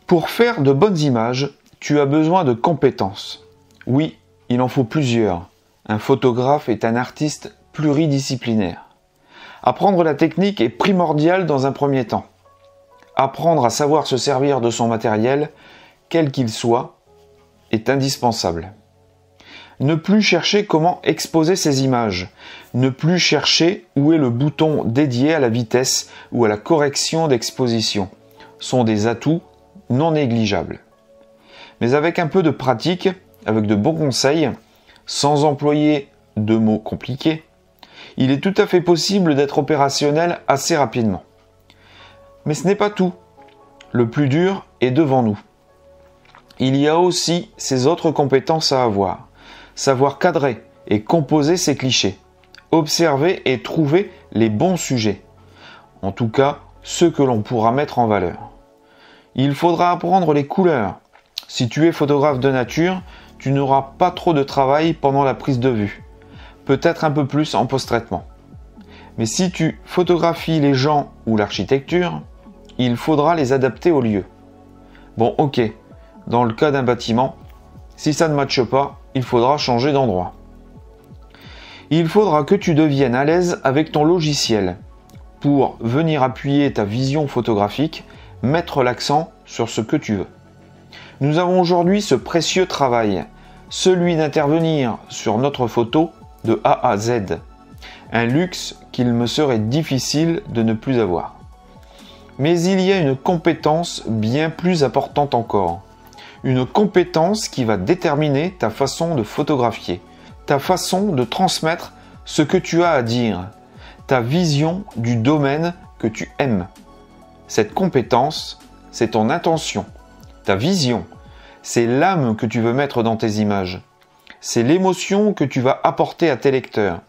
Pour faire de bonnes images, tu as besoin de compétences. Oui, il en faut plusieurs. Un photographe est un artiste pluridisciplinaire. Apprendre la technique est primordial dans un premier temps. Apprendre à savoir se servir de son matériel, quel qu'il soit, est indispensable. Ne plus chercher comment exposer ses images. Ne plus chercher où est le bouton dédié à la vitesse ou à la correction d'exposition sont des atouts non négligeables. Mais avec un peu de pratique, avec de bons conseils, sans employer de mots compliqués, il est tout à fait possible d'être opérationnel assez rapidement. Mais ce n'est pas tout. Le plus dur est devant nous. Il y a aussi ces autres compétences à avoir. Savoir cadrer et composer ses clichés. Observer et trouver les bons sujets. En tout cas, ceux que l'on pourra mettre en valeur. Il faudra apprendre les couleurs. Si tu es photographe de nature, tu n'auras pas trop de travail pendant la prise de vue. Peut-être un peu plus en post-traitement. Mais si tu photographies les gens ou l'architecture, il faudra les adapter au lieu. Bon, ok, dans le cas d'un bâtiment, si ça ne matche pas, il faudra changer d'endroit. Il faudra que tu deviennes à l'aise avec ton logiciel pour venir appuyer ta vision photographique, mettre l'accent sur ce que tu veux. Nous avons aujourd'hui ce précieux travail, celui d'intervenir sur notre photo de A à Z. Un luxe qu'il me serait difficile de ne plus avoir. Mais il y a une compétence bien plus importante encore. Une compétence qui va déterminer ta façon de photographier, ta façon de transmettre ce que tu as à dire, ta vision du domaine que tu aimes. Cette compétence, c'est ton intention, ta vision, c'est l'âme que tu veux mettre dans tes images, c'est l'émotion que tu vas apporter à tes lecteurs,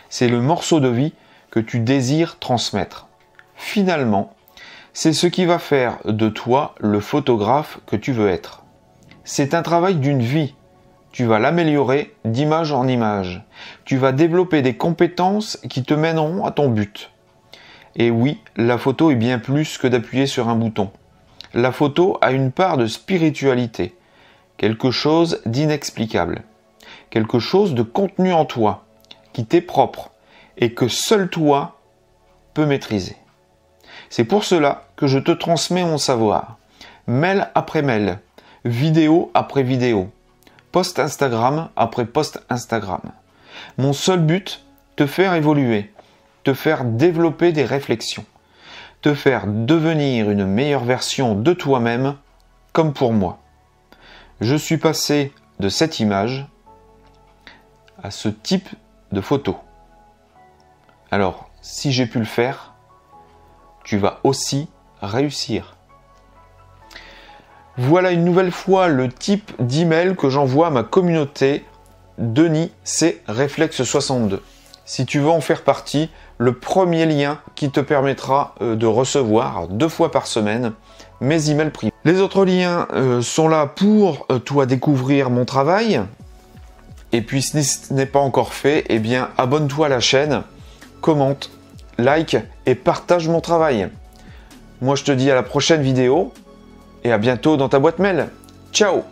c'est le morceau de vie que tu désires transmettre. Finalement, c'est ce qui va faire de toi le photographe que tu veux être. C'est un travail d'une vie. Tu vas l'améliorer d'image en image. Tu vas développer des compétences qui te mèneront à ton but. Et oui, la photo est bien plus que d'appuyer sur un bouton. La photo a une part de spiritualité, quelque chose d'inexplicable, quelque chose de contenu en toi, qui t'est propre et que seul toi peux maîtriser. C'est pour cela que je te transmets mon savoir, mail après mail, vidéo après vidéo, post Instagram après post Instagram. Mon seul but, te faire évoluer, te faire développer des réflexions, te faire devenir une meilleure version de toi-même, comme pour moi. Je suis passé de cette image à ce type de photo. Alors, si j'ai pu le faire, tu vas aussi réussir. Voilà une nouvelle fois le type d'email que j'envoie à ma communauté Denis C. Réflexe 62. Si tu veux en faire partie, le premier lien qui te permettra de recevoir 2 fois par semaine mes emails privés. Les autres liens sont là pour toi découvrir mon travail. Et puis si ce n'est pas encore fait, eh bien abonne-toi à la chaîne, commente, like et partage mon travail. Moi je te dis à la prochaine vidéo et à bientôt dans ta boîte mail. Ciao!